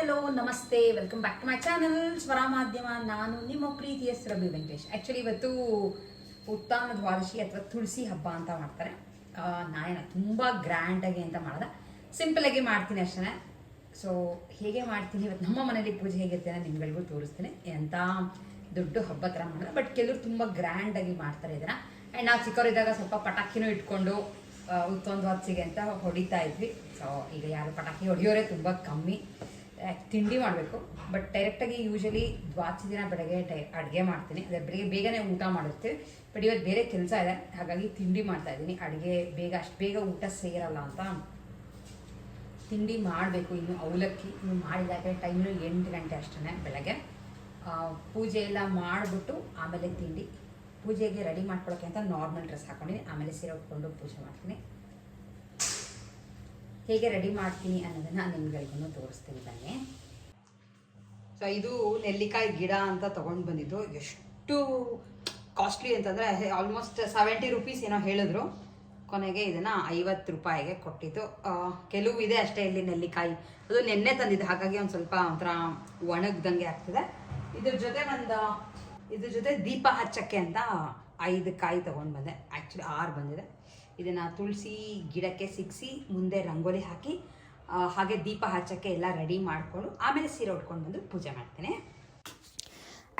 Hello ನಮಸ್ತೆ, welcome back to my channel Swara Madhyama. ನಾನು ನಿಮ್ಮ ಪ್ರೀತಿಯ ಸುರಭಿ ವೆಂಕಟೇಶ್. ಆ್ಯಕ್ಚುಲಿ ಇವತ್ತು ಉತ್ಥಾನ ದ್ವಾದಶಿ ಅಥವಾ ತುಳಸಿ ಹಬ್ಬ ಅಂತ ಮಾಡ್ತಾರೆ. ನಾನೇನ ತುಂಬ ಗ್ರ್ಯಾಂಡಾಗಿ ಅಂತ ಮಾಡಿದೆ, ಸಿಂಪಲಾಗಿ ಮಾಡ್ತೀನಿ ಅಷ್ಟೇ. ಸೊ ಹೇಗೆ ಮಾಡ್ತೀನಿ ಇವತ್ತು ನಮ್ಮ ಮನೇಲಿ ಪೂಜೆ ಹೇಗಿರುತ್ತೆ ನಾನು ನಿಮ್ಗಳಿಗೂ ತೋರಿಸ್ತೀನಿ. ಎಂಥ ದೊಡ್ಡ ಹಬ್ಬ ಥರ ಮಾಡಿದೆ, ಬಟ್ ಕೆಲವರು ತುಂಬ ಗ್ರ್ಯಾಂಡಾಗಿ ಮಾಡ್ತಾರೆ ಇದನ್ನು. ಆ್ಯಂಡ್ ನಾವು ಚಿಕ್ಕವರಿದ್ದಾಗ ಸ್ವಲ್ಪ ಪಟಾಕಿನೂ ಇಟ್ಕೊಂಡು ಉತ್ತೊಂದು ದ್ವಾದಶಿಗೆ ಅಂತ ಹೊಡಿತಾ ಇದ್ವಿ. ಸೊ ಈಗ ಯಾರು ಪಟಾಕಿ ಹೊಡೆಯೋರೇ ತುಂಬ ಕಮ್ಮಿ. ತಿಂಡಿ ಮಾಡಬೇಕು, ಬಟ್ ಡೈರೆಕ್ಟಾಗಿ ಯೂಶಲಿ ದ್ವಾದಶಿ ದಿನ ಬೆಳಗ್ಗೆ ಅಡುಗೆ ಮಾಡ್ತೀನಿ. ಅದೇ ಬೆಳಿಗ್ಗೆ ಬೇಗನೆ ಊಟ ಮಾಡಿರ್ತೀವಿ, ಬಟ್ ಇವತ್ತು ಬೇರೆ ಕೆಲಸ ಇದೆ, ಹಾಗಾಗಿ ತಿಂಡಿ ಮಾಡ್ತಾ ಇದ್ದೀನಿ. ಅಡುಗೆ ಅಷ್ಟು ಬೇಗ ಊಟ ಸೇರಲ್ಲ ಅಂತ ತಿಂಡಿ ಮಾಡಬೇಕು. ಇನ್ನು ಅವಲಕ್ಕಿ ಇನ್ನು ಮಾಡಿದಾಗ ಟೈಮು 8 ಗಂಟೆ ಅಷ್ಟೇ ಬೆಳಗ್ಗೆ. ಪೂಜೆ ಎಲ್ಲ ಮಾಡಿಬಿಟ್ಟು ಆಮೇಲೆ ತಿಂಡಿ. ಪೂಜೆಗೆ ರೆಡಿ ಮಾಡ್ಕೊಳ್ಳೋಕ್ಕೆ ಅಂತ ನಾರ್ಮಲ್ ಡ್ರೆಸ್ ಹಾಕ್ಕೊಂಡು ಆಮೇಲೆ ಸೀರೆ ಉಟ್ಕೊಂಡು ಪೂಜೆ ಮಾಡ್ತೀನಿ. ಹೇಗೆ ರೆಡಿ ಮಾಡ್ತೀನಿ ಅನ್ನೋದನ್ನು ನಿಮ್ಗಳಿಗೂ ತೋರಿಸ್ತೀನಿ ಬನ್ನಿ. ಸೊ ಇದು ನೆಲ್ಲಿಕಾಯಿ ಗಿಡ ಅಂತ ತೊಗೊಂಡು ಬಂದಿದ್ದು. ಎಷ್ಟು ಕಾಸ್ಟ್ಲಿ ಅಂತಂದರೆ ಆಲ್ಮೋಸ್ಟ್ 70 ರುಪೀಸ್ ಏನೋ ಹೇಳಿದ್ರು. ಕೊನೆಗೆ ಇದನ್ನು 50 ರೂಪಾಯಿಗೆ ಕೊಟ್ಟಿದ್ದು. ಕೆಲವು ಇದೆ ಅಷ್ಟೇ ಇಲ್ಲಿ ನೆಲ್ಲಿಕಾಯಿ. ಅದು ನೆನ್ನೆ ತಂದಿದ್ದು, ಹಾಗಾಗಿ ಒಂದು ಸ್ವಲ್ಪ ಒಂಥರ ಒಣಗ್ದಂಗೆ ಆಗ್ತಿದೆ. ಇದ್ರ ಜೊತೆ ದೀಪ ಹಚ್ಚಕ್ಕೆ ಅಂತ 5 ಕಾಯಿ ತೊಗೊಂಡು ಬಂದೆ. ಆ್ಯಕ್ಚುಲಿ 6 ಬಂದಿದೆ. ಇದನ್ನು ತುಳಸಿ ಗಿಡಕ್ಕೆ ಸಿಕ್ಕಿಸಿ ಮುಂದೆ ರಂಗೋಲಿ ಹಾಕಿ ಹಾಗೆ ದೀಪ ಹಚ್ಚಕ್ಕೆ ಎಲ್ಲ ರೆಡಿ ಮಾಡಿಕೊಂಡು ಆಮೇಲೆ ಸೀರೆ ಉಟ್ಕೊಂಡು ಬಂದು ಪೂಜೆ ಮಾಡ್ತೀನಿ.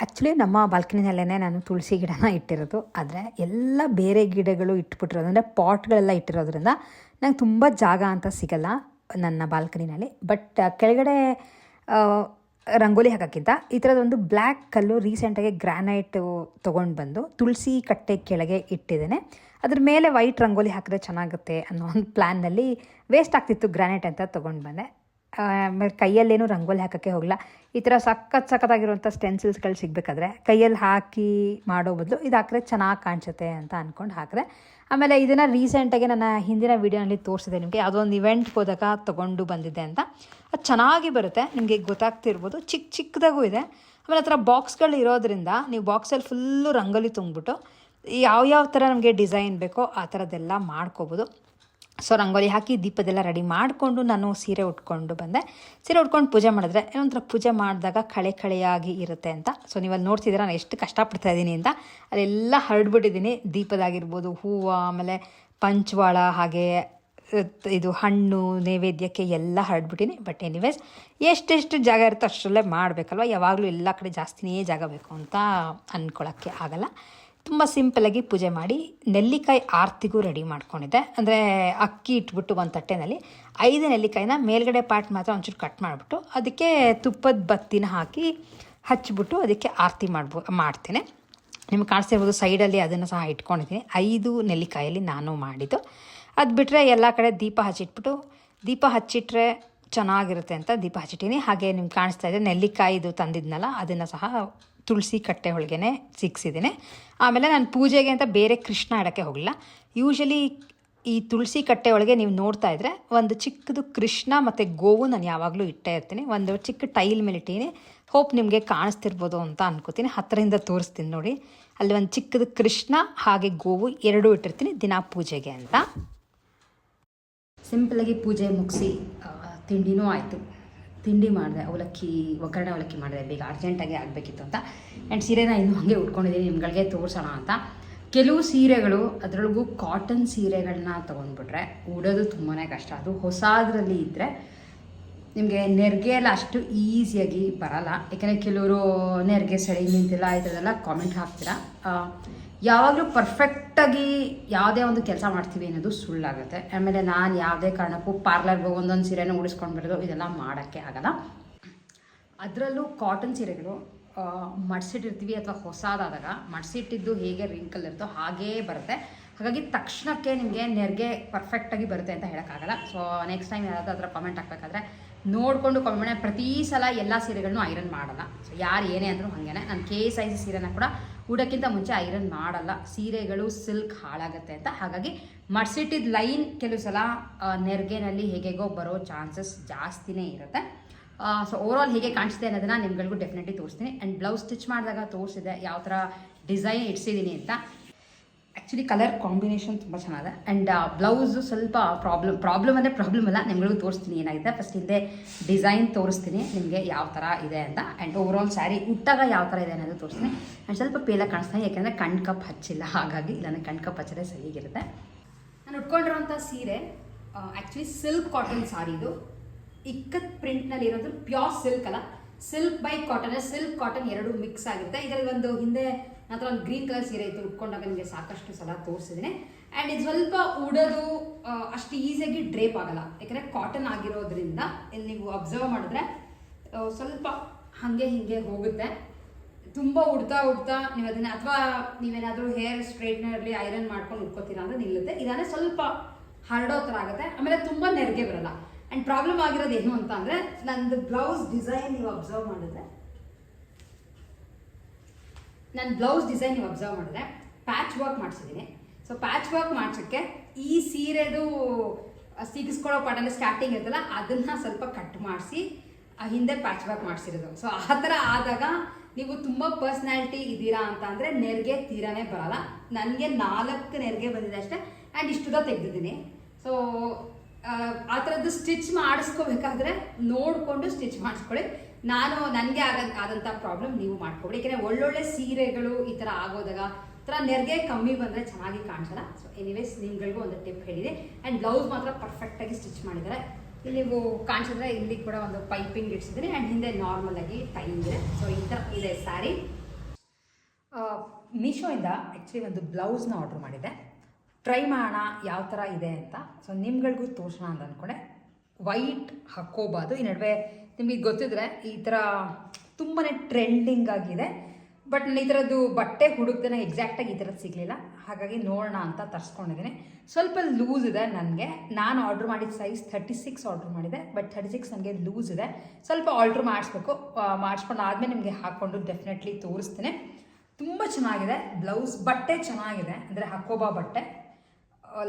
ಆ್ಯಕ್ಚುಲಿ ನಮ್ಮ ಬಾಲ್ಕನಿನಲ್ಲೇ ನಾನು ತುಳಸಿ ಗಿಡನ ಇಟ್ಟಿರೋದು, ಆದರೆ ಎಲ್ಲ ಬೇರೆ ಗಿಡಗಳು ಇಟ್ಬಿಟ್ಟಿರೋದು, ಅಂದರೆ ಪಾಟ್ಗಳೆಲ್ಲ ಇಟ್ಟಿರೋದ್ರಿಂದ ನಂಗೆ ತುಂಬ ಜಾಗ ಅಂತ ಸಿಗಲ್ಲ ನನ್ನ ಬಾಲ್ಕನಿನಲ್ಲಿ. ಬಟ್ ಕೆಳಗಡೆ ರಂಗೋಲಿ ಹಾಕೋಕ್ಕಿಂತ ಈ ಥರದೊಂದು ಬ್ಲ್ಯಾಕ್ ಕಲ್ಲು ರೀಸೆಂಟಾಗಿ ಗ್ರಾನೈಟು ತೊಗೊಂಡು ಬಂದು ತುಳಸಿ ಕಟ್ಟೆ ಕೆಳಗೆ ಇಟ್ಟಿದ್ದೇನೆ. ಅದ್ರ ಮೇಲೆ ವೈಟ್ ರಂಗೋಲಿ ಹಾಕಿದ್ರೆ ಚೆನ್ನಾಗುತ್ತೆ ಅನ್ನೋ ಒಂದು ಪ್ಲ್ಯಾನ್ನಲ್ಲಿ ವೇಸ್ಟ್ ಆಗ್ತಿತ್ತು ಗ್ರಾನೈಟ್ ಅಂತ ತೊಗೊಂಡು ಬಂದೆ. ಆಮೇಲೆ ಕೈಯಲ್ಲೇನು ರಂಗೋಲಿ ಹಾಕೋಕ್ಕೆ ಹೋಗಲ್ಲ. ಈ ಥರ ಸಖತ್ತಾಗಿರುವಂಥ ಸ್ಟೆನ್ಸಿಲ್ಸ್ಗಳು ಸಿಗಬೇಕಾದ್ರೆ ಕೈಯಲ್ಲಿ ಹಾಕಿ ಮಾಡೋ ಬದಲು ಇದು ಹಾಕಿದ್ರೆ ಚೆನ್ನಾಗಿ ಕಾಣಿಸುತ್ತೆ ಅಂತ ಅಂದ್ಕೊಂಡು ಹಾಕಿದೆ. ಆಮೇಲೆ ಇದನ್ನು ರೀಸೆಂಟಾಗಿ ನನ್ನ ಹಿಂದಿನ ವೀಡಿಯೋನಲ್ಲಿ ತೋರಿಸಿದೆ ನಿಮಗೆ. ಯಾವುದೊಂದು ಇವೆಂಟ್ಗೆ ಹೋದಾಗ ತೊಗೊಂಡು ಬಂದಿದ್ದೆ ಅಂತ. ಅದು ಚೆನ್ನಾಗಿ ಬರುತ್ತೆ, ನಿಮಗೆ ಗೊತ್ತಾಗ್ತಿರ್ಬೋದು. ಚಿಕ್ಕದಾಗೂ ಇದೆ. ಆಮೇಲೆ ಆ ಥರ ಬಾಕ್ಸ್ಗಳು ಇರೋದ್ರಿಂದ ನೀವು ಬಾಕ್ಸಲ್ಲಿ ಫುಲ್ಲು ರಂಗೋಲಿ ತುಂಬಿಬಿಟ್ಟು ಯಾವ್ಯಾವ ಥರ ನಮಗೆ ಡಿಸೈನ್ ಬೇಕೋ ಆ ಥರದ್ದೆಲ್ಲ ಮಾಡ್ಕೋಬೋದು. ಸೊ ರಂಗೋಲಿ ಹಾಕಿ ದೀಪದೆಲ್ಲ ರೆಡಿ ಮಾಡಿಕೊಂಡು ನಾನು ಸೀರೆ ಉಟ್ಕೊಂಡು ಬಂದೆ. ಸೀರೆ ಉಟ್ಕೊಂಡು ಪೂಜೆ ಮಾಡಿದ್ರೆ ಏನೊಂಥರ ಪೂಜೆ ಮಾಡಿದಾಗ ಕಳೆಯಾಗಿ ಇರುತ್ತೆ ಅಂತ. ಸೊ ನೀವಲ್ಲಿ ನೋಡ್ತಿದ್ದೀರ ನಾನು ಎಷ್ಟು ಕಷ್ಟಪಡ್ತಾ ಇದ್ದೀನಿ ಅಂತ. ಅದೆಲ್ಲ ಹರಡ್ಬಿಟ್ಟಿದ್ದೀನಿ. ದೀಪದಾಗಿರ್ಬೋದು, ಹೂವು, ಆಮೇಲೆ ಪಂಚವಾಳ, ಹಾಗೆ ಇದು ಹಣ್ಣು ನೈವೇದ್ಯಕ್ಕೆ ಎಲ್ಲ ಹರಡ್ಬಿಟ್ಟಿನಿ. ಬಟ್ ಎನಿವೇಸ್ ಎಷ್ಟೆಷ್ಟು ಜಾಗ ಇರುತ್ತೋ ಅಷ್ಟರಲ್ಲೇ ಮಾಡಬೇಕಲ್ವ. ಯಾವಾಗಲೂ ಎಲ್ಲ ಕಡೆ ಜಾಸ್ತಿನೇ ಜಾಗ ಬೇಕು ಅಂತ ಅಂದ್ಕೊಳ್ಳೋಕ್ಕೆ ಆಗಲ್ಲ. ತುಂಬ ಸಿಂಪಲಾಗಿ ಪೂಜೆ ಮಾಡಿ ನೆಲ್ಲಿಕಾಯಿ ಆರತಿಗೂ ರೆಡಿ ಮಾಡ್ಕೊಂಡಿದ್ದೆ. ಅಂದರೆ ಅಕ್ಕಿ ಇಟ್ಬಿಟ್ಟು ಒಂದು ತಟ್ಟೆನಲ್ಲಿ 5 ನೆಲ್ಲಿಕಾಯಿನ ಮೇಲ್ಗಡೆ ಪಾರ್ಟ್ ಮಾತ್ರ ಒಂಚೂರು ಕಟ್ ಮಾಡಿಬಿಟ್ಟು ಅದಕ್ಕೆ ತುಪ್ಪದ ಬತ್ತಿನ ಹಾಕಿ ಹಚ್ಚಿಬಿಟ್ಟು ಅದಕ್ಕೆ ಆರತಿ ಮಾಡ್ತೀನಿ. ನಿಮ್ಗೆ ಕಾಣಿಸ್ತಿರ್ಬೋದು ಸೈಡಲ್ಲಿ ಅದನ್ನು ಸಹ ಇಟ್ಕೊಂಡಿದ್ದೀನಿ. 5 ನೆಲ್ಲಿಕಾಯಲ್ಲಿ ನಾನು ಮಾಡಿದ್ದು. ಅದು ಬಿಟ್ಟರೆ ಎಲ್ಲ ಕಡೆ ದೀಪ ಹಚ್ಚಿಟ್ರೆ ಚೆನ್ನಾಗಿರುತ್ತೆ ಅಂತ ದೀಪ ಹಚ್ಚಿಟ್ಟಿನಿ. ಹಾಗೆ ನಿಮ್ಗೆ ಕಾಣಿಸ್ತಾ ಇದೆ ನೆಲ್ಲಿಕಾಯಿದು ತಂದಿದ್ನಲ್ಲ ಅದನ್ನು ಸಹ ತುಳಸಿ ಕಟ್ಟೆ ಒಳಗೇ ಸಿಕ್ಕಿಸಿದ್ದೀನಿ. ಆಮೇಲೆ ನಾನು ಪೂಜೆಗೆ ಅಂತ ಬೇರೆ ಕೃಷ್ಣ ಇಡೋಕ್ಕೆ ಹೋಗಲಿಲ್ಲ. ಯೂಶಲಿ ಈ ತುಳಸಿ ಕಟ್ಟೆ ಒಳಗೆ ನೀವು ನೋಡ್ತಾ ಇದ್ದರೆ ಒಂದು ಚಿಕ್ಕದು ಕೃಷ್ಣ ಮತ್ತು ಗೋವು ನಾನು ಯಾವಾಗಲೂ ಇಟ್ಟೇ ಇರ್ತೀನಿ. ಒಂದು ಚಿಕ್ಕ ಟೈಲ್ ಮೇಲೆ ಇಟ್ಟೀನಿ. ಹೋಪ್ ನಿಮಗೆ ಕಾಣಿಸ್ತಿರ್ಬೋದು ಅಂತ ಅನ್ಕೋತೀನಿ. ಹತ್ತಿರದಿಂದ ತೋರಿಸ್ತೀನಿ ನೋಡಿ. ಅಲ್ಲಿ ಒಂದು ಚಿಕ್ಕದು ಕೃಷ್ಣ ಹಾಗೆ ಗೋವು 2 ಇಟ್ಟಿರ್ತೀನಿ ದಿನ ಪೂಜೆಗೆ ಅಂತ. ಸಿಂಪಲಾಗಿ ಪೂಜೆ ಮುಗಿಸಿ ತಿಂಡಿನೂ ಆಯಿತು. ತಿಂಡಿ ಮಾಡಿದೆ, ಒಗ್ಗರಣೆ ಅವಲಕ್ಕಿ ಮಾಡಿದೆ. ಬೇಗ ಅರ್ಜೆಂಟಾಗಿ ಆಗಬೇಕಿತ್ತು ಅಂತ. ಆ್ಯಂಡ್ ಸೀರೆನ ಇನ್ನೂ ಹಾಗೆ ಉಟ್ಕೊಂಡಿದ್ದೀನಿ ನಿಮ್ಗಳಿಗೆ ತೋರಿಸೋಣ ಅಂತ. ಕೆಲವು ಸೀರೆಗಳು ಅದರೊಳಗೂ ಕಾಟನ್ ಸೀರೆಗಳನ್ನ ತೊಗೊಂಡ್ಬಿಟ್ರೆ ಉಡೋದು ತುಂಬಾ ಕಷ್ಟ. ಅದು ಹೊಸದ್ರಲ್ಲಿ ಇದ್ದರೆ ನಿಮಗೆ ನೆರಿಗೆ ಎಲ್ಲ ಅಷ್ಟು ಈಸಿಯಾಗಿ ಬರಲ್ಲ. ಯಾಕೆಂದರೆ ಕೆಲವರು ನೆರಿಗೆ ಸರಿ ನಿಂತಿಲ್ಲ ಈ ಥರದೆಲ್ಲ ಕಾಮೆಂಟ್ ಹಾಕ್ತೀರಾ. ಯಾವಾಗಲೂ ಪರ್ಫೆಕ್ಟಾಗಿ ಯಾವುದೇ ಒಂದು ಕೆಲಸ ಮಾಡ್ತೀವಿ ಅನ್ನೋದು ಸುಳ್ಳಾಗುತ್ತೆ. ಆಮೇಲೆ ನಾನು ಯಾವುದೇ ಕಾರಣಕ್ಕೂ ಪಾರ್ಲರ್ಗೆ ಒಂದೊಂದು ಸೀರೆನ ಉಡಿಸ್ಕೊಂಡು ಬರೋದು ಇದೆಲ್ಲ ಮಾಡೋಕ್ಕೆ ಆಗಲ್ಲ. ಅದರಲ್ಲೂ ಕಾಟನ್ ಸೀರೆಗಳು ಮಡಿಸಿಟ್ಟಿರ್ತೀವಿ ಅಥವಾ ಹೊಸದಾದಾಗ ಮಡಿಸಿಟ್ಟಿದ್ದು ಹೇಗೆ ರಿಂಕಲ್ ಇರುತ್ತೋ ಹಾಗೇ ಬರುತ್ತೆ. ಹಾಗಾಗಿ ತಕ್ಷಣಕ್ಕೆ ನಿಮಗೆ ನೆರಿಗೆ ಪರ್ಫೆಕ್ಟಾಗಿ ಬರುತ್ತೆ ಅಂತ ಹೇಳೋಕ್ಕಾಗಲ್ಲ. ಸೊ ನೆಕ್ಸ್ಟ್ ಟೈಮ್ ಯಾರಾದರೂ ಅದರ ಕಮೆಂಟ್ ಹಾಕಬೇಕಾದ್ರೆ ನೋಡಿಕೊಂಡು ಕಮೆಂಟ್. ಪ್ರತಿ ಸಲ ಎಲ್ಲ ಸೀರೆಗಳನ್ನೂ ಐರನ್ ಮಾಡಲ್ಲ. ಸೊ ಯಾರು ಏನೇ ಅಂದರೂ ಹಾಗೇ. ನಾನು ಕೆ ಸೈಜ್ ಸೀರೆನ ಕೂಡ ಉಡೋಕ್ಕಿಂತ ಮುಂಚೆ ಐರನ್ ಮಾಡಲ್ಲ. ಸೀರೆಗಳು ಸಿಲ್ಕ್ ಹಾಳಾಗುತ್ತೆ ಅಂತ. ಹಾಗಾಗಿ ಮಡಿಸಿಟ್ಟಿದ್ದ ಲೈನ್ ಕೆಲವು ಸಲ ನೆರಿಗೆನಲ್ಲಿ ಹೇಗೋ ಬರೋ ಚಾನ್ಸಸ್ ಜಾಸ್ತಿನೇ ಇರುತ್ತೆ. ಸೊ ಓವರಾಲ್ ಹೇಗೆ ಕಾಣಿಸುತ್ತೆ ಅನ್ನೋದನ್ನು ನಿಮ್ಗಳಿಗೂ ಡೆಫಿನೆಟ್ಲಿ ತೋರಿಸ್ತೀನಿ. ಆ್ಯಂಡ್ ಬ್ಲೌಸ್ ಸ್ಟಿಚ್ ಮಾಡಿದಾಗ ತೋರಿಸಿದೆ ಯಾವ ಥರ ಡಿಸೈನ್ ಇಡ್ಸಿದ್ದೀನಿ ಅಂತ. ಆ್ಯಕ್ಚುಲಿ ಕಲರ್ ಕಾಂಬಿನೇಷನ್ ತುಂಬ ಚೆನ್ನಾಗಿದೆ. ಆ್ಯಂಡ್ ಬ್ಲೌಸು ಸ್ವಲ್ಪ ಪ್ರಾಬ್ಲಮ್ ಅಲ್ಲ, ನಿಮ್ಗಳಿಗೂ ತೋರಿಸ್ತೀನಿ ಏನಾಗಿದೆ. ಫಸ್ಟ್ ಹಿಂದೆ ಡಿಸೈನ್ ತೋರಿಸ್ತೀನಿ ನಿಮಗೆ ಯಾವ ಥರ ಇದೆ ಅಂತ. ಆ್ಯಂಡ್ ಓವರಾಲ್ ಸ್ಯಾರಿ ಉಟ್ಟಾಗ ಯಾವ ಥರ ಇದೆ ಅನ್ನೋದು ತೋರಿಸ್ತೀನಿ. ಆ್ಯಂಡ್ ಸ್ವಲ್ಪ ಪೇಲ ಕಾಣಿಸ್ತಾನೆ, ಯಾಕೆಂದರೆ ಕಪ್ ಹಚ್ಚಿಲ್ಲ, ಹಾಗಾಗಿ ಇಲ್ಲಾಂದರೆ ಕಪ್ ಹಚ್ಚಿದ್ರೆ ಸರಿಗಿರುತ್ತೆ. ನಾನು ಉಟ್ಕೊಂಡಿರೋಂಥ ಸೀರೆ ಆ್ಯಕ್ಚುಲಿ ಸಿಲ್ಕ್ ಕಾಟನ್ ಸಾರಿ. ಇದು ಇಕ್ಕತ್ ಪ್ರಿಂಟ್ನಲ್ಲಿ ಇರೋದು ಪ್ಯೂರ್ ಸಿಲ್ಕ್ ಅಲ್ಲ, silk by cotton. Silk cotton ಎರಡು ಮಿಕ್ಸ್ ಆಗಿರುತ್ತೆ. ಇದರಲ್ಲಿ ಒಂದು ಹಿಂದೆ ನಂತರ ಒಂದು ಗ್ರೀನ್ ಕಲರ್ ಸೀರೆ ಇತ್ತು, ಉಟ್ಕೊಂಡಾಗ ನಿಮಗೆ ಸಾಕಷ್ಟು ಸಲ ತೋರಿಸಿದ್ದೀನಿ. ಆ್ಯಂಡ್ ಇದು ಸ್ವಲ್ಪ ಉಡೋದು ಅಷ್ಟು ಈಸಿಯಾಗಿ ಡ್ರೇಪ್ ಆಗಲ್ಲ, ಯಾಕಂದರೆ ಕಾಟನ್ ಆಗಿರೋದ್ರಿಂದ ಇಲ್ಲಿ ನೀವು ಅಬ್ಸರ್ವ್ ಮಾಡಿದ್ರೆ ಸ್ವಲ್ಪ ಹಾಗೆ ಹೀಗೆ ಹೋಗುತ್ತೆ. ತುಂಬ ಉಡ್ತಾ ನೀವು ಅದನ್ನು, ಅಥವಾ ನೀವೇನಾದರೂ ಹೇರ್ ಸ್ಟ್ರೈಟ್ನರ್ಲಿ ಐರನ್ ಮಾಡ್ಕೊಂಡು ಉಟ್ಕೋತೀರಾ ಅಂದರೆ ನಿಲ್ಲುತ್ತೆ. ಇದಾದರೆ ಸ್ವಲ್ಪ ಹರಡೋ ಥರ ಆಗುತ್ತೆ, ಆಮೇಲೆ ತುಂಬ ನೆರಿಗೆ ಬರಲ್ಲ. ಆ್ಯಂಡ್ ಪ್ರಾಬ್ಲಮ್ ಆಗಿರೋದು ಏನು ಅಂತ ಅಂದರೆ ನಂದು ಬ್ಲೌಸ್ ಡಿಸೈನ್ ನೀವು ಅಬ್ಸರ್ವ್ ಮಾಡಿದ್ರೆ ಪ್ಯಾಚ್ ವರ್ಕ್ ಮಾಡಿಸಿದ್ದೀನಿ. ಸೊ ಪ್ಯಾಚ್ ವರ್ಕ್ ಮಾಡ್ಸೋಕ್ಕೆ ಈ ಸೀರೆದು ಸಿಗಿಸ್ಕೊಳ್ಳೋ ಪಾಟಲ್ಲಿ ಸ್ಟಾರ್ಟಿಂಗ್ ಇರುತ್ತಲ್ಲ ಅದನ್ನು ಸ್ವಲ್ಪ ಕಟ್ ಮಾಡಿಸಿ ಹಿಂದೆ ಪ್ಯಾಚ್ ವರ್ಕ್ ಮಾಡಿಸಿರೋದು. ಸೊ ಆ ಥರ ಆದಾಗ ನೀವು ತುಂಬ ಪರ್ಸ್ನಾಲಿಟಿ ಇದ್ದೀರಾ ಅಂತ ಅಂದರೆ ನೆರಿಗೆ ತೀರಾನೇ ಬರಲ್ಲ. ನನಗೆ 4 ನೆರಿಗೆ ಬಂದಿದೆ ಅಷ್ಟೇ. ಆ್ಯಂಡ್ ಇಷ್ಟುದ ತೆಗೆದಿದ್ದೀನಿ. ಸೊ ಆ ಥರದ್ದು ಸ್ಟಿಚ್ ಮಾಡಿಸ್ಕೋಬೇಕಾದ್ರೆ ನೋಡಿಕೊಂಡು ಸ್ಟಿಚ್ ಮಾಡಿಸ್ಕೊಳ್ಳಿ. ನನಗೆ ಆದಂಥ ಪ್ರಾಬ್ಲಮ್ ನೀವು ಮಾಡ್ಕೊಬಿಡಿ, ಯಾಕೆಂದರೆ ಒಳ್ಳೊಳ್ಳೆ ಸೀರೆಗಳು ಈ ಥರ ಆಗೋದಾಗ ಥರ ನೆರಿಗೆ ಕಮ್ಮಿ ಬಂದರೆ ಚೆನ್ನಾಗಿ ಕಾಣಿಸಲ್ಲ. ಸೊ ಎನಿವೇಸ್ ನಿಮ್ಗಳಿಗೂ ಒಂದು ಟಿಪ್ ಹೇಳಿದೆ. ಆ್ಯಂಡ್ ಬ್ಲೌಸ್ ಮಾತ್ರ ಪರ್ಫೆಕ್ಟಾಗಿ ಸ್ಟಿಚ್ ಮಾಡಿದ್ದಾರೆ. ಇಲ್ಲಿ ನೀವು ಕಾಣಿಸಿದ್ರೆ ಇಲ್ಲಿ ಕೂಡ ಒಂದು ಪೈಪಿಂಗ್ ಇಡ್ಸಿದ್ದೀನಿ. ಆ್ಯಂಡ್ ಹಿಂದೆ ನಾರ್ಮಲ್ ಆಗಿ ಟೈಮ್ ಇದೆ. ಸೊ ಈ ಥರ ಇದೆ ಸ್ಯಾರಿ. ಮೀಶೋಯಿಂದ ಆ್ಯಕ್ಚುಲಿ ಒಂದು ಬ್ಲೌಸ್ನ ಆರ್ಡ್ರ್ ಮಾಡಿದೆ. ಟ್ರೈ ಮಾಡೋಣ ಯಾವ ಥರ ಇದೆ ಅಂತ. ಸೊ ನಿಮ್ಗಳಿಗೂ ತೋರಿಸೋಣ ಅಂತ ಅಂದ್ಕೊಂಡೆ. ವೈಟ್ ಹಾಕ್ಕೋಬಾರ್ದು. ಈ ನಡುವೆ ನಿಮಗೆ ಗೊತ್ತಿದ್ರೆ ಈ ಥರ ತುಂಬಾ ಟ್ರೆಂಡಿಂಗ್ ಆಗಿದೆ. ಬಟ್ ನಾನು ಈ ಥರದ್ದು ಬಟ್ಟೆ ಹುಡುಕ್ದೆ ನಂಗೆ ಎಕ್ಸಾಕ್ಟಾಗಿ ಈ ಥರದ್ದು ಸಿಗಲಿಲ್ಲ, ಹಾಗಾಗಿ ನೋಡೋಣ ಅಂತ ತರಿಸ್ಕೊಂಡಿದ್ದೀನಿ. ಸ್ವಲ್ಪ ಲೂಸ್ ಇದೆ ನನಗೆ. ನಾನು ಆರ್ಡ್ರ್ ಮಾಡಿದ ಸೈಜ್ 36 ಆರ್ಡ್ರ್ ಮಾಡಿದೆ, ಬಟ್ 36 ನನಗೆ ಲೂಸ್ ಇದೆ. ಸ್ವಲ್ಪ ಆರ್ಡ್ರ್ ಮಾಡಿಸ್ಕೊಂಡು ಆದಮೇಲೆ ನಿಮಗೆ ಹಾಕ್ಕೊಂಡು ಡೆಫಿನೆಟ್ಲಿ ತೋರಿಸ್ತೀನಿ. ತುಂಬ ಚೆನ್ನಾಗಿದೆ ಬ್ಲೌಸ್. ಬಟ್ಟೆ ಚೆನ್ನಾಗಿದೆ, ಅಂದರೆ ಹಾಕೋಬಾ ಬಟ್ಟೆ.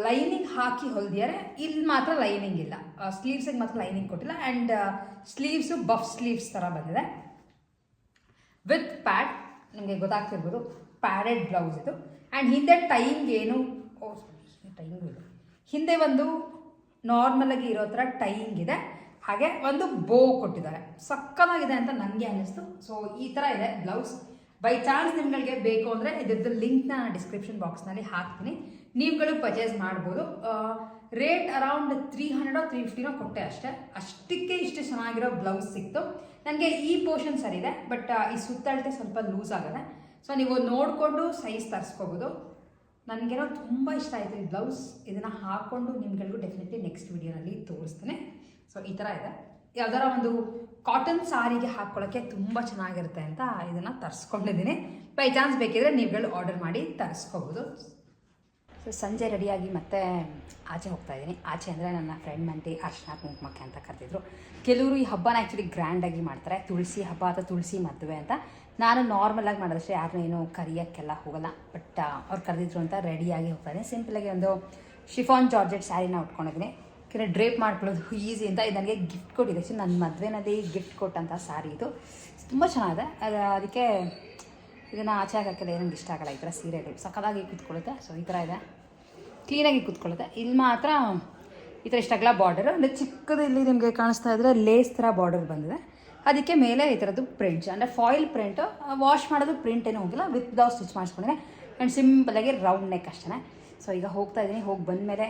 ಲೈನಿಂಗ್ ಹಾಕಿ ಹೊಲ್ದಿದ್ದಾರೆ. ಇಲ್ಲಿ ಮಾತ್ರ ಲೈನಿಂಗ್ ಇಲ್ಲ, ಸ್ಲೀವ್ಸಿಗೆ ಮಾತ್ರ ಲೈನಿಂಗ್ ಕೊಟ್ಟಿಲ್ಲ. ಆ್ಯಂಡ್ ಸ್ಲೀವ್ಸು ಬಫ್ ಸ್ಲೀವ್ಸ್ ಥರ ಬಂದಿದೆ ವಿತ್ ಪ್ಯಾಡ್. ನಿಮಗೆ ಗೊತ್ತಾಗ್ತಿರ್ಬೋದು ಪ್ಯಾಡೆಡ್ ಬ್ಲೌಸ್ ಇದು. ಆ್ಯಂಡ್ ಹಿಂದೆ ಟೈಂಗ್ ಏನು ಟೈಂಗು ಇದೆ. ಹಿಂದೆ ಒಂದು ನಾರ್ಮಲಾಗಿ ಇರೋ ಥರ ಟೈಂಗ್ ಇದೆ, ಹಾಗೆ ಒಂದು ಬೋ ಕೊಟ್ಟಿದ್ದಾರೆ. ಸಕ್ಕತ್ತಾಗಿದೆ ಅಂತ ನನಗೆ ಅನ್ನಿಸ್ತು. ಸೊ ಈ ಥರ ಇದೆ ಬ್ಲೌಸ್. ಬೈ ಚಾನ್ಸ್ ನಿಮ್ಗಳಿಗೆ ಬೇಕು ಅಂದರೆ ಇದ್ರದ್ದು ಲಿಂಕ್ನ ನಾನು ಡಿಸ್ಕ್ರಿಪ್ಷನ್ ಬಾಕ್ಸ್ನಲ್ಲಿ ಹಾಕ್ತೀನಿ, ನೀವುಗಳು ಪರ್ಚೇಸ್ ಮಾಡ್ಬೋದು. ರೇಟ್ ಅರೌಂಡ್ 300-350 ಕೊಟ್ಟೆ ಅಷ್ಟೇ. ಅಷ್ಟಕ್ಕೆ ಇಷ್ಟು ಚೆನ್ನಾಗಿರೋ ಬ್ಲೌಸ್ ಸಿಕ್ತು ನನಗೆ. ಈ ಪೋರ್ಷನ್ ಸರಿ ಇದೆ, ಬಟ್ ಈ ಸುತ್ತಳತೆ ಸ್ವಲ್ಪ ಲೂಸ್ ಆಗಿದೆ. ಸೊ ನೀವು ನೋಡಿಕೊಂಡು ಸೈಜ್ ತರಿಸ್ಕೋಬೋದು. ನನಗೇನೋ ತುಂಬ ಇಷ್ಟ ಆಯಿತು ಈ ಬ್ಲೌಸ್. ಇದನ್ನು ಹಾಕ್ಕೊಂಡು ನಿಮ್ಗಳಿಗೂ ಡೆಫಿನೆಟ್ಲಿ ನೆಕ್ಸ್ಟ್ ವಿಡಿಯೋನಲ್ಲಿ ತೋರಿಸ್ತೀನಿ. ಸೊ ಈ ಥರ ಇದೆ. ಯಾವ್ದಾರ ಒಂದು ಕಾಟನ್ ಸಾರಿಗೆ ಹಾಕ್ಕೊಳ್ಳೋಕ್ಕೆ ತುಂಬ ಚೆನ್ನಾಗಿರುತ್ತೆ ಅಂತ ಇದನ್ನು ತರಿಸ್ಕೊಂಡಿದ್ದೀನಿ. ಬೈ ಚಾನ್ಸ್ ಬೇಕಿದ್ರೆ ನೀವುಗಳು ಆರ್ಡರ್ ಮಾಡಿ ತರಿಸ್ಕೋಬೋದು. ಸೊ ಸಂಜೆ ರೆಡಿಯಾಗಿ ಮತ್ತೆ ಆಚೆ ಹೋಗ್ತಾಯಿದ್ದೀನಿ. ಆಚೆ ಅಂದರೆ ನನ್ನ ಫ್ರೆಂಡ್ ಮಂಟಿ ಅರ್ಶಿನ ಕುಂಕುಮಕ್ಕೆ ಅಂತ ಕರೆದಿದ್ರು. ಕೆಲವರು ಈ ಹಬ್ಬನ ಆ್ಯಕ್ಚುಲಿ ಗ್ರ್ಯಾಂಡಾಗಿ ಮಾಡ್ತಾರೆ, ತುಳಸಿ ಹಬ್ಬ ಅಥವಾ ತುಳಸಿ ಮದುವೆ ಅಂತ. ನಾನು ನಾರ್ಮಲಾಗಿ ಮಾಡೋದಷ್ಟೇ, ಯಾರನ್ನೂ ಏನೂ ಕರಿಯೋಕ್ಕೆಲ್ಲ ಹೋಗಲ್ಲ. ಬಟ್ ಅವ್ರು ಕರೆದಿದ್ರು ಅಂತ ರೆಡಿಯಾಗಿ ಹೋಗ್ತಾಯಿದ್ದೀನಿ. ಸಿಂಪಲಾಗಿ ಒಂದು ಶಿಫಾನ್ ಜಾರ್ಜೆಟ್ ಸ್ಯಾರಿನ ಉಟ್ಕೊಂಡಿದ್ದೀನಿ. ಯಾಕೆಂದರೆ ಡ್ರೇಪ್ ಮಾಡ್ಕೊಳ್ಳೋದು ಈಸಿ ಅಂತ. ಇದು ನನಗೆ ಗಿಫ್ಟ್ ಕೊಟ್ಟಿದೆ. ಸೊ ನನ್ನ ಮದುವೆನಲ್ಲಿ ಗಿಫ್ಟ್ ಕೊಟ್ಟಂಥ ಸ್ಯಾರಿ ಇದು. ತುಂಬ ಚೆನ್ನಾಗಿದೆ. ಅದಕ್ಕೆ ಇದನ್ನು ಆಚೆ ಹಾಕೋಕ್ಕೆಲ್ಲ ನನಗೆ ಇಷ್ಟ ಆಗಲ್ಲ. ಈ ಥರ ಸೀರೆಗಳು ಸಕ್ಕತ್ತಾಗಿ ಕೂತ್ಕೊಳ್ಳುತ್ತೆ. ಸೊ ಈ ಥರ ಇದೆ, ಕ್ಲೀನಾಗಿ ಕೂತ್ಕೊಳ್ಳುತ್ತೆ. ಇಲ್ಲಿ ಮಾತ್ರ ಈ ಥರ ಇಷ್ಟಾಗಲ್ಲ ಬಾರ್ಡರು. ಅಂದರೆ ಚಿಕ್ಕದು ಇಲ್ಲಿ ನಿಮಗೆ ಕಾಣಿಸ್ತಾ ಇದ್ದರೆ ಲೇಸ್ ಥರ ಬಾರ್ಡರ್ ಬಂದಿದೆ. ಅದಕ್ಕೆ ಮೇಲೆ ಈ ಥರದ್ದು ಪ್ರಿಂಟ್ಸ್, ಅಂದರೆ ಫಾಯಿಲ್ ಪ್ರಿಂಟು. ವಾಶ್ ಮಾಡೋದು ಪ್ರಿಂಟ್ ಏನೂ ಹೋಗಿಲ್ಲ, ವಿತ್ ಬ್ಲೌಸ್ ಸ್ಟಿಚ್ ಮಾಡಿಸ್ಕೊಂಡಿದೆ. ಆ್ಯಂಡ್ ಸಿಂಪಲಾಗಿ ರೌಂಡ್ ನೆಕ್ ಅಷ್ಟೇ. ಸೊ ಈಗ ಹೋಗ್ತಾ ಇದ್ದೀನಿ. ಹೋಗಿ ಬಂದಮೇಲೆ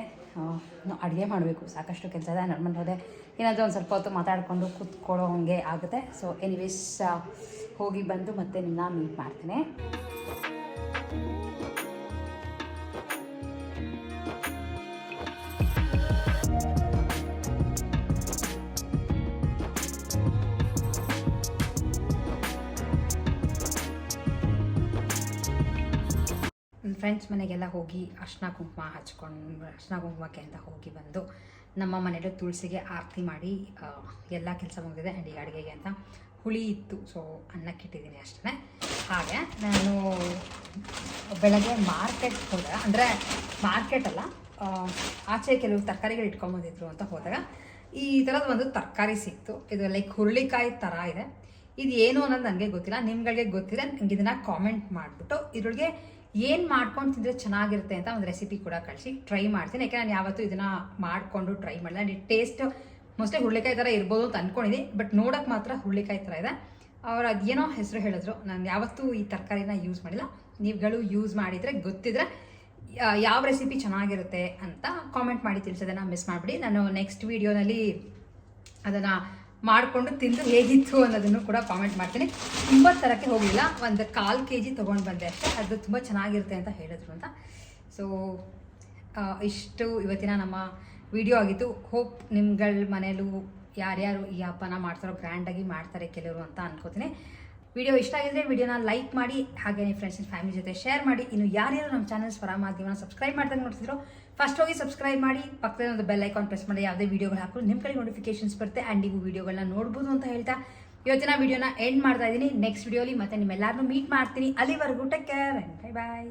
ಅಡುಗೆ ಮಾಡಬೇಕು. ಸಾಕಷ್ಟು ಕೆಲಸ ಇದೆ. ನಾರ್ಮಲ್ ಹೋದೆ ಏನಾದರೂ ಒಂದು ಸ್ವಲ್ಪ ಹೊತ್ತು ಮಾತಾಡಿಕೊಂಡು ಕೂತ್ಕೊಳ್ಳೋ ಹಂಗೆ ಆಗುತ್ತೆ. ಸೊ ಎನಿವೇಸ್ ಹೋಗಿ ಬಂದು ಮತ್ತೆ ನಿನ್ನ ಮೀಟ್ ಮಾಡ್ತೀನಿ. ಫ್ರೆಂಡ್ಸ್ ಮನೆಗೆಲ್ಲ ಹೋಗಿ ಅರ್ಶಿನ ಕುಂಕುಮಕ್ಕೆ ಅಂತ ಹೋಗಿ ಬಂದು ನಮ್ಮ ಮನೇಲಿ ತುಳಸಿಗೆ ಆರತಿ ಮಾಡಿ ಎಲ್ಲ ಕೆಲಸ ಮುಗಿದಿದೆ. ಆ್ಯಂಡ್ ಈ ಅಡುಗೆಗೆ ಅಂತ ಹುಳಿ ಇತ್ತು, ಸೊ ಅನ್ನಕ್ಕಿಟ್ಟಿದ್ದೀನಿ ಅಷ್ಟೇ. ಹಾಗೆ ನಾನು ಬೆಳಗ್ಗೆ ಮಾರ್ಕೆಟ್ ಹೋದಾಗ, ಅಂದರೆ ಮಾರ್ಕೆಟ್ ಅಲ್ಲ, ಆಚೆ ಕೆಲವು ತರಕಾರಿಗಳು ಇಟ್ಕೊಂಬಂದಿದ್ರು ಅಂತ ಹೋದಾಗ ಈ ಥರದ್ದು ಒಂದು ತರಕಾರಿ ಸಿಕ್ತು. ಇದು ಲೈಕ್ ಹುರುಳಿಕಾಯಿ ಥರ ಇದೆ. ಇದು ಏನು ಅನ್ನೋದು ನನಗೆ ಗೊತ್ತಿಲ್ಲ. ನಿಮ್ಗಳಿಗೆ ಗೊತ್ತಿದೆ ನನಗೆ ಇದನ್ನು ಕಾಮೆಂಟ್ ಮಾಡಿಬಿಟ್ಟು ಇದರೊಳಗೆ ಏನು ಮಾಡ್ಕೊಂಡು ತಿಂದರೆ ಚೆನ್ನಾಗಿರುತ್ತೆ ಅಂತ ಒಂದು ರೆಸಿಪಿ ಕೂಡ ಕಳಿಸಿ ಟ್ರೈ ಮಾಡ್ತೀನಿ. ಯಾಕೆ ನಾನು ಯಾವತ್ತೂ ಇದನ್ನು ಮಾಡಿಕೊಂಡು ಟ್ರೈ ಮಾಡಿಲ್ಲ. ಆ್ಯಂಡ್ ಟೇಸ್ಟ್ ಮೋಸ್ಟ್ಲಿ ಹುರುಳಿಕಾಯಿ ಥರ ಇರ್ಬೋದು ಅಂತ ಅಂದ್ಕೊಂಡಿದ್ದೀನಿ, ಬಟ್ ನೋಡೋಕೆ ಮಾತ್ರ ಹುರುಳಿಕಾಯಿ ಥರ ಇದೆ. ಅವ್ರು ಅದೇನೋ ಹೆಸರು ಹೇಳಿದ್ರು, ನಾನು ಯಾವತ್ತೂ ಈ ತರಕಾರಿನ ಯೂಸ್ ಮಾಡಿಲ್ಲ. ನೀವುಗಳು ಯೂಸ್ ಮಾಡಿದರೆ ಗೊತ್ತಿದ್ರೆ ಯಾವ ರೆಸಿಪಿ ಚೆನ್ನಾಗಿರುತ್ತೆ ಅಂತ ಕಾಮೆಂಟ್ ಮಾಡಿ ತಿಳಿಸೋದನ್ನು ಮಿಸ್ ಮಾಡಿಬಿಡಿ. ನಾನು ನೆಕ್ಸ್ಟ್ ವೀಡಿಯೋನಲ್ಲಿ ಅದನ್ನು ಮಾಡಿಕೊಂಡು ತಿಂದು ಹೇಗಿತ್ತು ಅನ್ನೋದನ್ನು ಕೂಡ ಕಾಮೆಂಟ್ ಮಾಡ್ತೀನಿ. ತುಂಬ ಥರಕ್ಕೆ ಹೋಗಲಿಲ್ಲ, ಒಂದು 1/4 kg ತೊಗೊಂಡು ಬಂದೆ ಅಷ್ಟೇ. ಅದು ತುಂಬ ಚೆನ್ನಾಗಿರುತ್ತೆ ಅಂತ ಹೇಳಿದ್ರು ಅಂತ. ಸೊ ಇಷ್ಟು ಇವತ್ತಿನ ನಮ್ಮ ವಿಡಿಯೋ ಆಗಿತ್ತು. ಹೋಪ್ ನಿಮ್ಗಳ ಮನೇಲೂ ಯಾರ್ಯಾರು ಈ ಹಬ್ಬನ ಮಾಡ್ತಾರೋ ಗ್ರ್ಯಾಂಡಾಗಿ ಮಾಡ್ತಾರೆ ಕೆಲವರು ಅಂತ ಅನ್ಕೋತೀನಿ. ವಿಡಿಯೋ ಇಷ್ಟ ಆಗಿದ್ರೆ ವಿಡಿಯೋನ ಲೈಕ್ ಮಾಡಿ, ಹಾಗೆ ನಿಮ್ಮ ಫ್ರೆಂಡ್ಸ್ ಆ್ಯಂಡ್ ಫ್ಯಾಮಿಲಿ ಜೊತೆ ಶೇರ್ ಮಾಡಿ. ಇನ್ನು ಯಾರ್ಯಾರು ನಮ್ಮ ಚಾನಲ್ ಸ್ವರ ಮಾಧ್ಯಮನ ಸಬ್ಸ್ಕ್ರೈಬ್ ಮಾಡ್ದಂಗೆ ನೋಡ್ತಿದ್ರು ಫಸ್ಟ್ ಹೋಗಿ ಸಬ್ಸ್ಕ್ರೈಬ್ ಮಾಡಿ, ಪಕ್ಕದಲ್ಲಿ ಒಂದು ಬೆಲ್ ಐಕಾನ್ ಪ್ರೆಸ್ ಮಾಡಿ. ಯಾವುದೇ ವಿಡಿಯೋಗಳು ಹಾಕೋದು ನಿಮ್ಮ ಕಡೆ ನೋಟಿಫಿಕೇಶನ್ಸ್ ಬರುತ್ತೆ ಆ್ಯಂಡ್ ನೀವು ವಿಡಿಯೋಗಳನ್ನ ನೋಡ್ಬೋದು ಅಂತ ಹೇಳ್ತಾ ಇವತ್ತಿನ ವಿಡಿಯೋನ ಎಂಡ್ ಮಾಡ್ತಾ ಇದ್ದೀನಿ. ನೆಕ್ಸ್ಟ್ ವಿಡಿಯೋಲಿ ಮತ್ತೆ ನಿಮ್ಮೆಲ್ಲರನ್ನೂ ಮೀಟ್ ಮಾಡ್ತೀನಿ. ಅಲ್ಲಿವರೆಗೂ take care and bye bye.